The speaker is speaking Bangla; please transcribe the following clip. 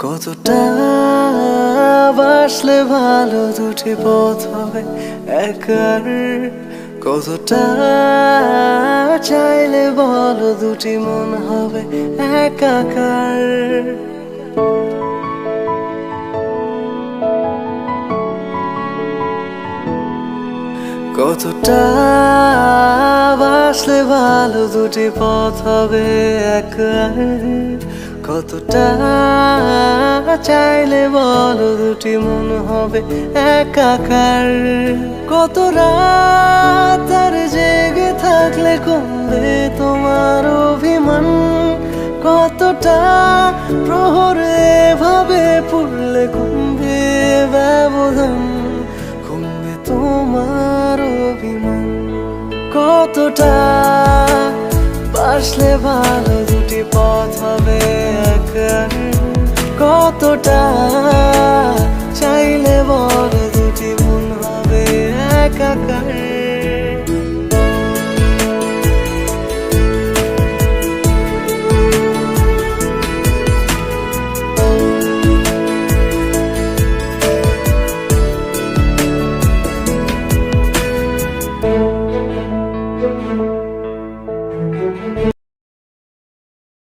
কতটা বাসলে ভালো দুটি পথ হবে একার, কতটা চাইলে বলো দুটি মন হবে একাকার। কতটা বাসলে ভালো দুটি পথ হবে একার, কতটা চাইলে বলো দুটি মন হবে একাকার। কত রাত আর জেগে থাকলে কমবে তোমার অভিমান, কতটা প্রহর এভাবে পড়লে কমবে ব্যবধান, কমবে তোমার অভিমান। কতটা বাসলে ভালো